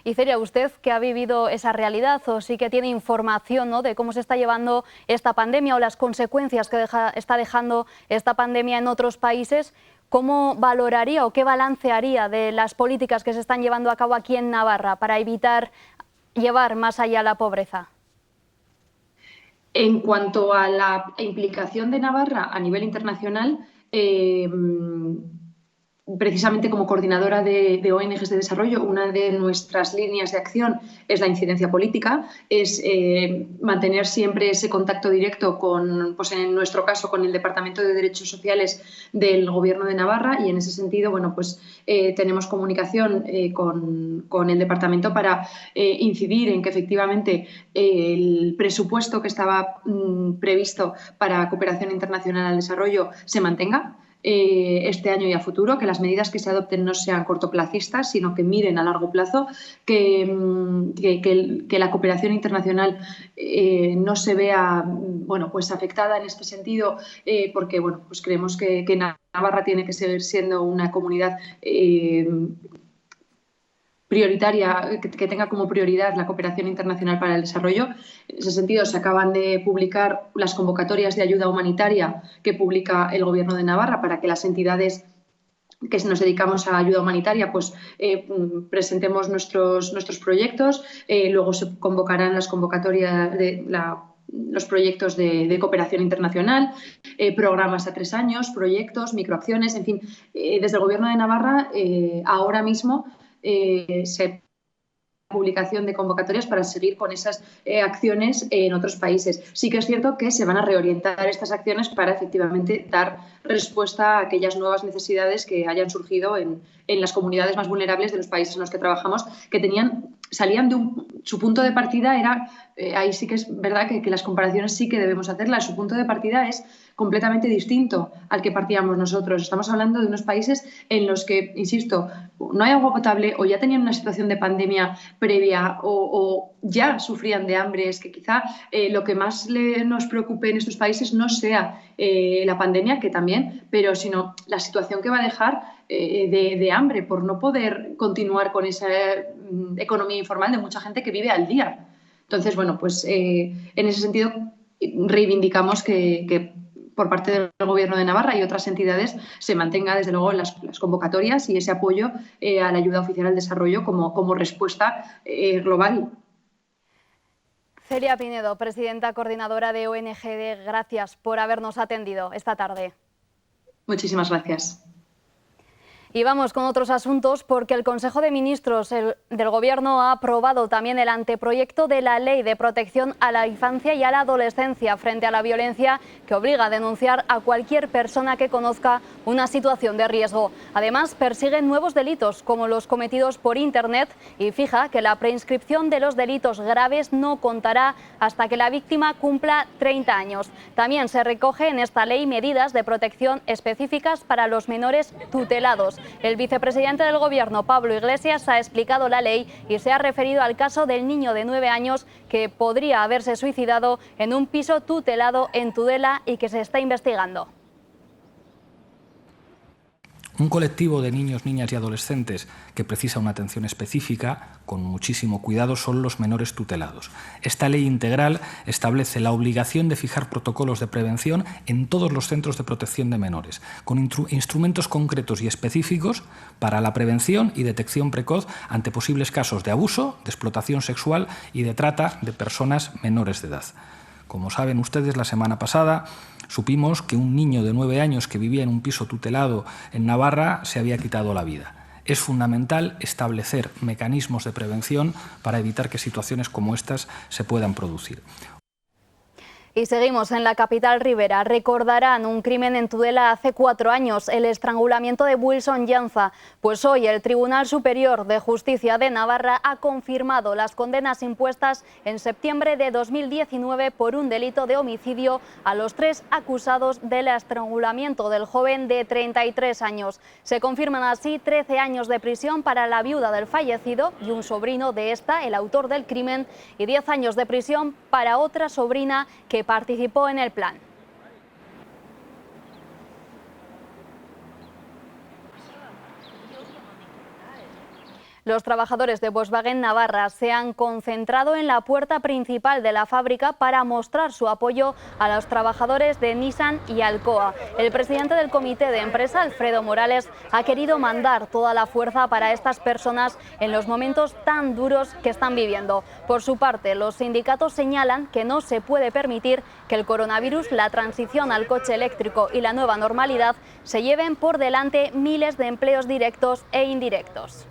Y Celia, usted que ha vivido esa realidad o sí que tiene información, ¿no?, de cómo se está llevando esta pandemia o las consecuencias que está dejando esta pandemia en otros países, ¿cómo valoraría o qué balance haría de las políticas que se están llevando a cabo aquí en Navarra para evitar llevar más allá la pobreza? En cuanto a la implicación de Navarra a nivel internacional, precisamente como coordinadora de ONGs de desarrollo, una de nuestras líneas de acción es la incidencia política, es mantener siempre ese contacto directo con, en nuestro caso, con el Departamento de Derechos Sociales del Gobierno de Navarra, y en ese sentido, tenemos comunicación con el departamento para incidir en que efectivamente el presupuesto que estaba previsto para cooperación internacional al desarrollo se mantenga. este año y a futuro, que las medidas que se adopten no sean cortoplacistas, sino que miren a largo plazo, que la cooperación internacional no se vea pues afectada en este sentido, porque pues creemos que Navarra tiene que seguir siendo una comunidad prioritaria, que tenga como prioridad la cooperación internacional para el desarrollo. En ese sentido, se acaban de publicar las convocatorias de ayuda humanitaria que publica el Gobierno de Navarra para que las entidades que nos dedicamos a ayuda humanitaria pues presentemos nuestros proyectos. Luego se convocarán las convocatorias de los proyectos de cooperación internacional, programas a 3 años, proyectos, microacciones, en fin. Desde el Gobierno de Navarra ahora mismo se publicación de convocatorias para seguir con esas acciones en otros países. Sí que es cierto que se van a reorientar estas acciones para efectivamente dar respuesta a aquellas nuevas necesidades que hayan surgido en las comunidades más vulnerables de los países en los que trabajamos, que salían de su punto de partida era, ahí sí que es verdad que las comparaciones sí que debemos hacerlas, su punto de partida es completamente distinto al que partíamos nosotros. Estamos hablando de unos países en los que, insisto, no hay agua potable o ya tenían una situación de pandemia previa o ya sufrían de hambre. Es que quizá lo que más nos preocupe en estos países no sea la pandemia, que también, pero sino la situación que va a dejar de hambre por no poder continuar con esa economía informal de mucha gente que vive al día. Entonces, pues en ese sentido reivindicamos que por parte del Gobierno de Navarra y otras entidades se mantenga desde luego las convocatorias y ese apoyo a la ayuda oficial al desarrollo como respuesta global. Celia Pinedo, presidenta coordinadora de ONGD, gracias por habernos atendido esta tarde. Muchísimas gracias. Y vamos con otros asuntos, porque el Consejo de Ministros del Gobierno ha aprobado también el anteproyecto de la Ley de Protección a la Infancia y a la Adolescencia frente a la violencia, que obliga a denunciar a cualquier persona que conozca una situación de riesgo. Además, persigue nuevos delitos, como los cometidos por Internet, y fija que la preinscripción de los delitos graves no contará hasta que la víctima cumpla 30 años. También se recoge en esta ley medidas de protección específicas para los menores tutelados. El vicepresidente del Gobierno, Pablo Iglesias, ha explicado la ley y se ha referido al caso del niño de 9 años que podría haberse suicidado en un piso tutelado en Tudela y que se está investigando. Un colectivo de niños, niñas y adolescentes que precisa una atención específica, con muchísimo cuidado, son los menores tutelados. Esta ley integral establece la obligación de fijar protocolos de prevención en todos los centros de protección de menores, con instrumentos concretos y específicos para la prevención y detección precoz ante posibles casos de abuso, de explotación sexual y de trata de personas menores de edad. Como saben ustedes, la semana pasada supimos que un niño de 9 años que vivía en un piso tutelado en Navarra se había quitado la vida. Es fundamental establecer mecanismos de prevención para evitar que situaciones como estas se puedan producir. Y seguimos en la capital ribera. Recordarán un crimen en Tudela hace 4 años, el estrangulamiento de Wilson Llanza. Pues hoy el Tribunal Superior de Justicia de Navarra ha confirmado las condenas impuestas en septiembre de 2019 por un delito de homicidio a los 3 acusados del estrangulamiento del joven de 33 años. Se confirman así 13 años de prisión para la viuda del fallecido y un sobrino de esta, el autor del crimen, y 10 años de prisión para otra sobrina que participó en el plan. Los trabajadores de Volkswagen Navarra se han concentrado en la puerta principal de la fábrica para mostrar su apoyo a los trabajadores de Nissan y Alcoa. El presidente del comité de empresa, Alfredo Morales, ha querido mandar toda la fuerza para estas personas en los momentos tan duros que están viviendo. Por su parte, los sindicatos señalan que no se puede permitir que el coronavirus, la transición al coche eléctrico y la nueva normalidad se lleven por delante miles de empleos directos e indirectos.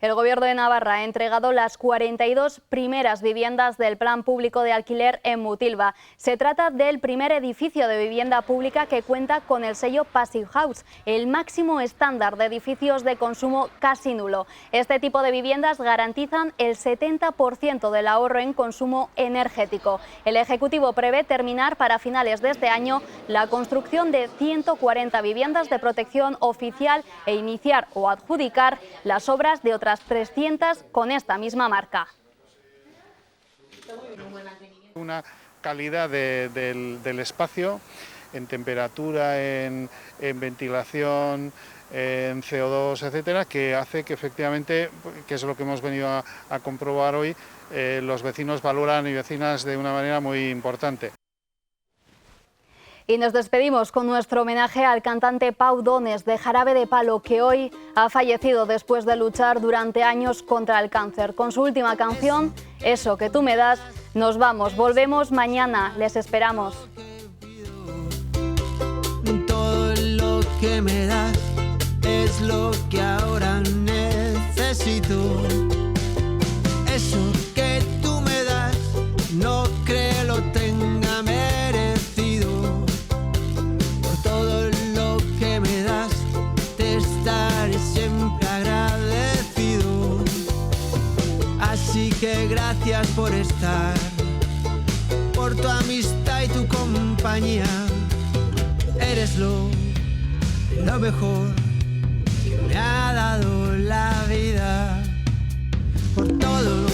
El Gobierno de Navarra ha entregado las 42 primeras viviendas del Plan Público de Alquiler en Mutilva. Se trata del primer edificio de vivienda pública que cuenta con el sello Passive House, el máximo estándar de edificios de consumo casi nulo. Este tipo de viviendas garantizan el 70% del ahorro en consumo energético. El Ejecutivo prevé terminar para finales de este año la construcción de 140 viviendas de protección oficial e iniciar o adjudicar las obras de otras 300 con esta misma marca. Una calidad del espacio en temperatura, en ventilación, en CO2, etcétera, que hace que efectivamente, que es lo que hemos venido a comprobar hoy, los vecinos valoran y vecinas de una manera muy importante. Y nos despedimos con nuestro homenaje al cantante Pau Donés de Jarabe de Palo, que hoy ha fallecido después de luchar durante años contra el cáncer. Con su última canción, Eso que tú me das, nos vamos. Volvemos mañana, les esperamos. Todo lo que me das es lo que ahora necesito. Eso que tú me das, no creo lo tenga merecido. Por todo lo que me das, te estaré siempre agradecido. Así que gracias por estar, por tu amistad y tu compañía. Eres lo mejor que me ha dado la vida. Por todo lo